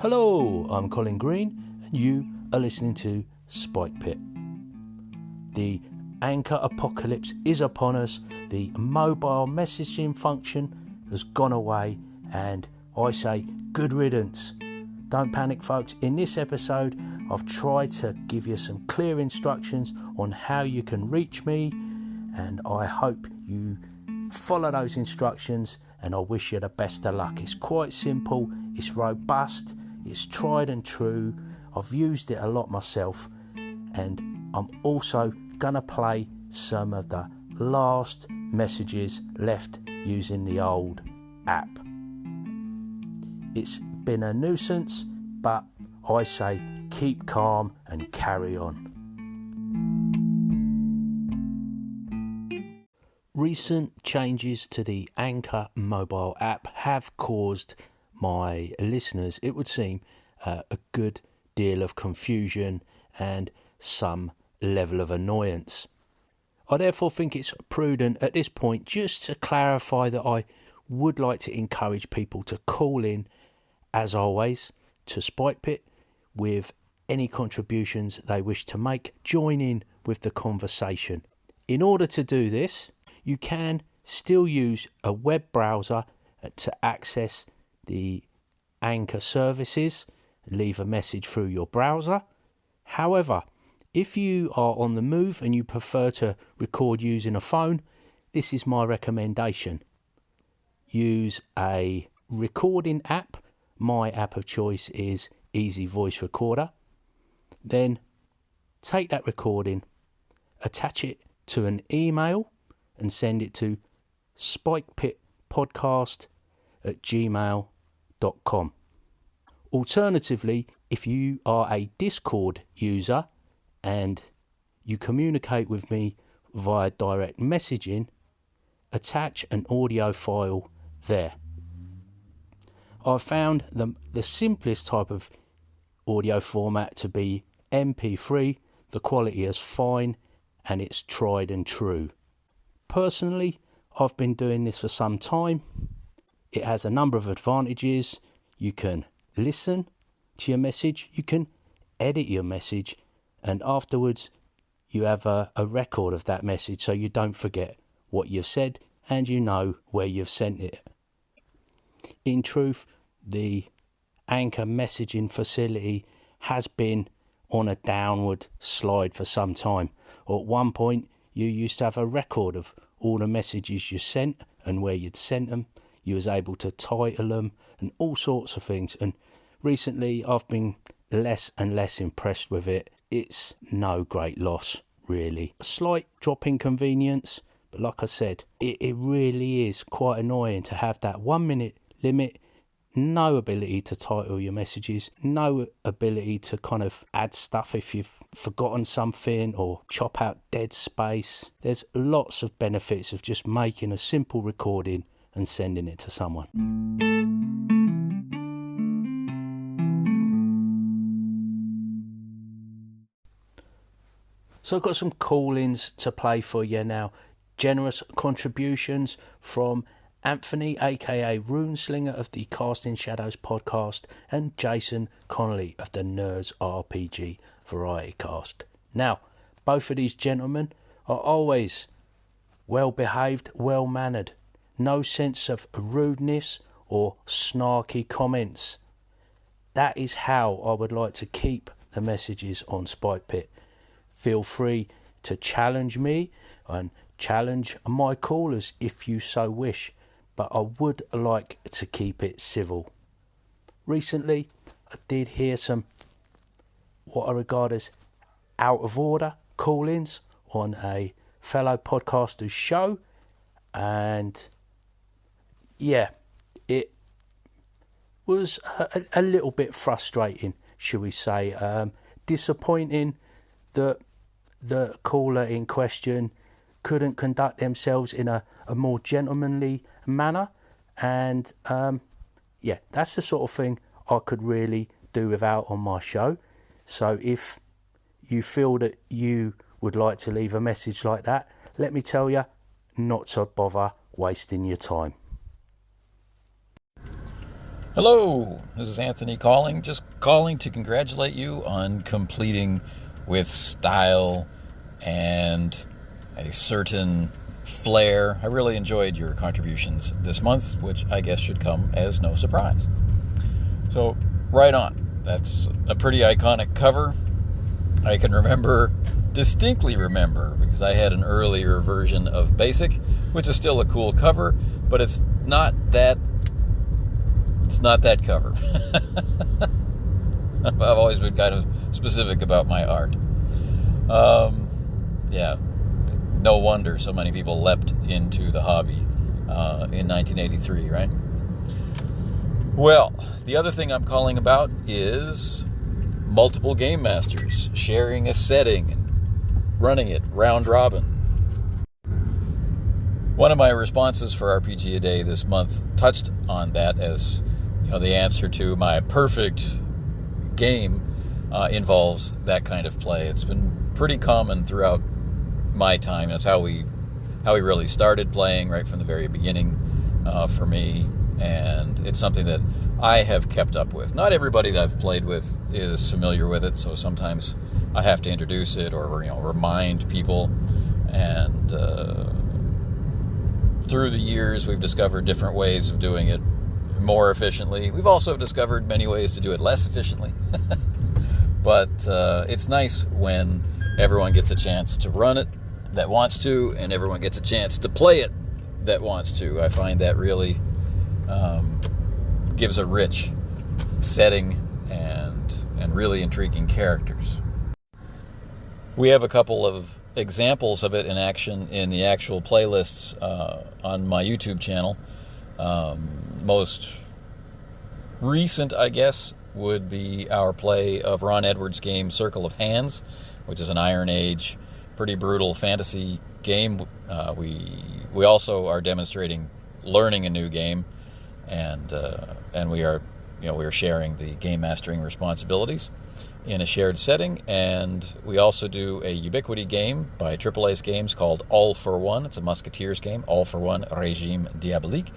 Hello, I'm Colin Green and you are listening to Spike Pit. The Anchor apocalypse is upon us. The mobile messaging function has gone away and I say good riddance. Don't panic, folks. In this episode I've tried to give you some clear instructions on how you can reach me, and I hope you follow those instructions and I wish you the best of luck. It's quite simple, it's robust, it's tried and true. I've used it a lot myself, and I'm also gonna play some of the last messages left using the old app. It's been a nuisance, but I say keep calm and carry on. Recent changes to the Anchor mobile app have caused my listeners, it would seem, a good deal of confusion and some level of annoyance. I therefore think it's prudent at this point just to clarify that I would like to encourage people to call in, as always, to Spike Pit with any contributions they wish to make. Join in with the conversation. In order to do this, you can still use a web browser to access the Anchor services, leave a message through your browser. However, if you are on the move and you prefer to record using a phone, this is my recommendation. Use a recording app. My app of choice is Easy Voice Recorder. Then take that recording, attach it to an email and send it to spikepitpodcast@gmail.com. Alternatively, if you are a Discord user and you communicate with me via direct messaging, attach an audio file there. I've found the simplest type of audio format to be MP3. The quality is fine and it's tried and true. Personally, I've been doing this for some time. It has a number of advantages. You can listen to your message, you can edit your message, and afterwards you have a record of that message so you don't forget what you've said and you know where you've sent it. In truth, the Anchor messaging facility has been on a downward slide for some time. At one point, you used to have a record of all the messages you sent and where you'd sent them. You was able to title them and all sorts of things. And recently, I've been less and less impressed with it. It's no great loss, really. A slight drop in convenience, but like I said, it really is quite annoying to have that 1 minute limit. No ability to title your messages, no ability to kind of add stuff if you've forgotten something or chop out dead space. There's lots of benefits of just making a simple recording and sending it to someone. So I've got some call-ins to play for you now. Generous contributions from Anthony, aka Runeslinger of the Casting Shadows podcast, and Jason Connolly of the Nerds RPG Variety Cast. Now, both of these gentlemen are always well behaved, well mannered. No sense of rudeness or snarky comments. That is how I would like to keep the messages on Spike Pit. Feel free to challenge me and challenge my callers if you so wish, but I would like to keep it civil. Recently, I did hear some what I regard as out of order call-ins on a fellow podcaster's show, and yeah, it was a little bit frustrating, shall we say. Disappointing that the caller in question couldn't conduct themselves in a more gentlemanly manner, and yeah, that's the sort of thing I could really do without on my show. So if you feel that you would like to leave a message like that, let me tell you, not to bother wasting your time. Hello, this is Anthony calling. Just calling to congratulate you on completing with style and a certain flair. I really enjoyed your contributions this month, which I guess should come as no surprise. So, right on. That's a pretty iconic cover. I can distinctly remember, because I had an earlier version of Basic, which is still a cool cover, but it's not that cover. I've always been kind of specific about my art. Yeah, no wonder so many people leapt into the hobby in 1983, right? Well, the other thing I'm calling about is multiple game masters sharing a setting and running it round robin. One of my responses for RPG A Day this month touched on that as, the answer to my perfect game involves that kind of play. It's been pretty common throughout my time. That's how we really started playing right from the very beginning for me, and it's something that I have kept up with. Not everybody that I've played with is familiar with it, so sometimes I have to introduce it or remind people. And through the years, we've discovered different ways of doing it more efficiently. We've also discovered many ways to do it less efficiently. But it's nice when everyone gets a chance to run it that wants to, and everyone gets a chance to play it that wants to. I find that really gives a rich setting and really intriguing characters. We have a couple of examples of it in action in the actual playlists on my YouTube channel. Most recent, I guess, would be our play of Ron Edwards' game Circle of Hands, which is an Iron Age, pretty brutal fantasy game. We also are demonstrating learning a new game, and we are sharing the game mastering responsibilities in a shared setting. And we also do a Ubiquity game by Triple Ace Games called All for One. It's a Musketeers game, All for One Régime Diabolique.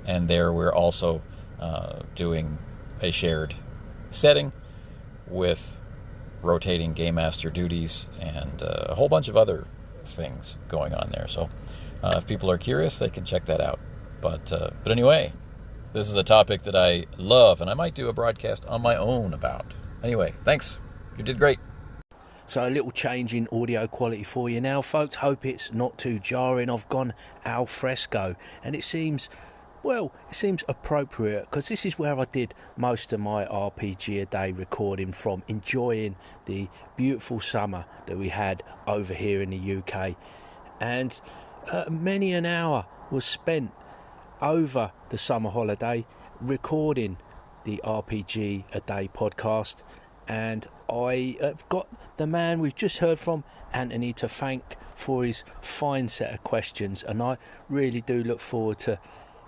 And there we're also doing a shared setting with rotating game master duties and a whole bunch of other things going on there. So if people are curious, they can check that out. But anyway, this is a topic that I love, and I might do a broadcast on my own about. Anyway, thanks. You did great. So a little change in audio quality for you now, folks. Hope it's not too jarring. I've gone al fresco, and it seems appropriate because this is where I did most of my RPG A Day recording from, enjoying the beautiful summer that we had over here in the UK. And many an hour was spent over the summer holiday recording the RPG A Day podcast. And I have got the man we've just heard from, Anthony, to thank for his fine set of questions. And I really do look forward to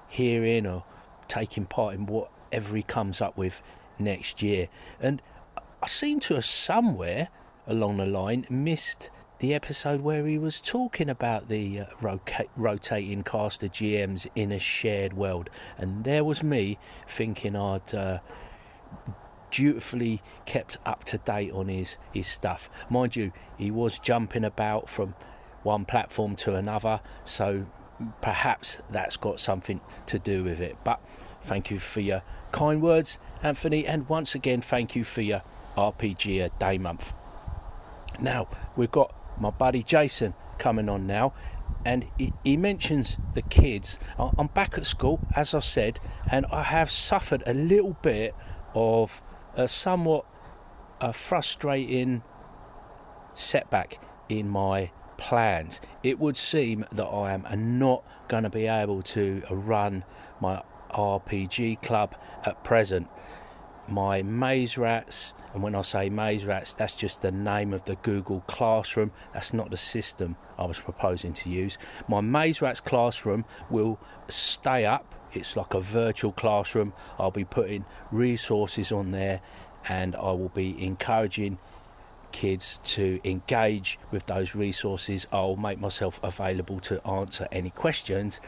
hearing or taking part in whatever he comes up with next year. And I seem to have somewhere along the line missed the episode where he was talking about the rotating cast of GMs in a shared world, and there was me thinking I'd dutifully kept up to date on his stuff. Mind you, he was jumping about from one platform to another, so perhaps that's got something to do with it. But thank you for your kind words, Anthony, and once again thank you for your RPG A Day month. Now we've got my buddy Jason coming on now, and he mentions the kids. I'm back at school, as I said, and I have suffered a little bit of a somewhat frustrating setback in my plans. It would seem that I am not going to be able to run my RPG club at present. My Maze Rats, and when I say Maze Rats, that's just the name of the Google Classroom. That's not the system I was proposing to use. My Maze Rats classroom will stay up. It's like a virtual classroom. I'll be putting resources on there, and I will be encouraging kids to engage with those resources. I'll make myself available to answer any questions,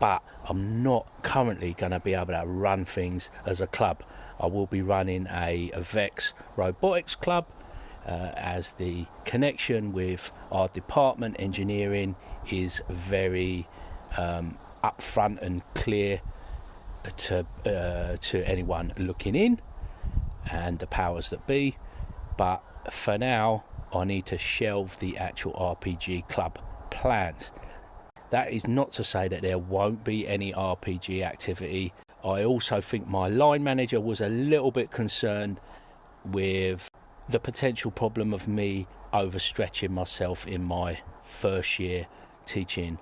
but I'm not currently going to be able to run things as a club. I will be running a Vex Robotics Club, as the connection with our department, engineering, is very upfront and clear to anyone looking in and the powers that be. But for now, I need to shelve the actual RPG club plans. That is not to say that there won't be any RPG activity. I also think my line manager was a little bit concerned with the potential problem of me overstretching myself in my first year teaching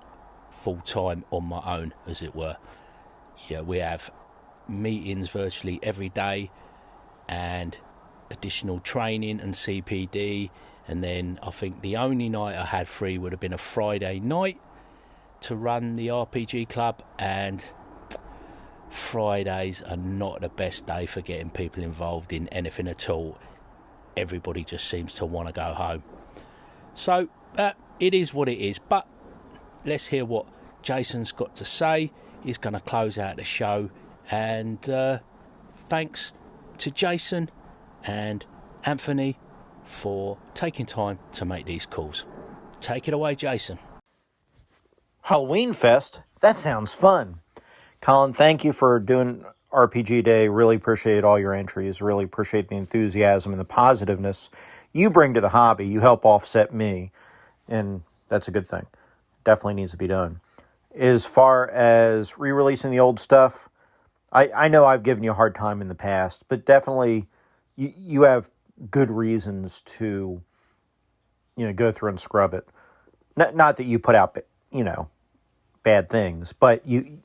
full-time on my own, as it were. Yeah, we have meetings virtually every day and additional training and CPD, and then I think the only night I had free would have been a Friday night to run the RPG club, and Fridays are not the best day for getting people involved in anything at all. Everybody just seems to want to go home. So it is what it is, but let's hear what Jason's got to say. He's going to close out the show, and thanks to Jason and Anthony for taking time to make these calls. Take it away, Jason. Halloween Fest? That sounds fun. Colin, thank you for doing RPG Day. Really appreciate all your entries. Really appreciate the enthusiasm and the positiveness you bring to the hobby. You help offset me, and that's a good thing. Definitely needs to be done. As far as re-releasing the old stuff, I know I've given you a hard time in the past, but definitely you have good reasons to, go through and scrub it. Not that you put out, bad things, but you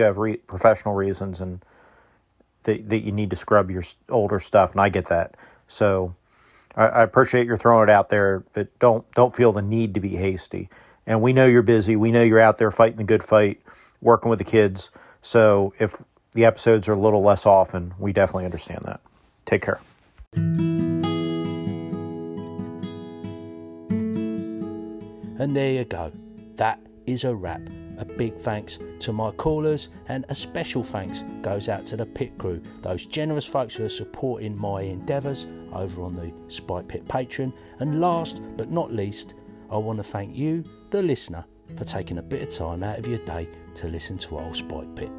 have professional reasons and that you need to scrub your older stuff, and I get that. So I appreciate your throwing it out there, but don't feel the need to be hasty. And we know you're busy. We know you're out there fighting the good fight, working with the kids. So if the episodes are a little less often, we definitely understand that. Take care. And there you go. That is a wrap. A big thanks to my callers, and a special thanks goes out to the pit crew, those generous folks who are supporting my endeavours over on the Spike Pit Patreon. And last but not least, I want to thank you, the listener, for taking a bit of time out of your day to listen to old Spike Pit.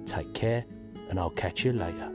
Take care, and I'll catch you later.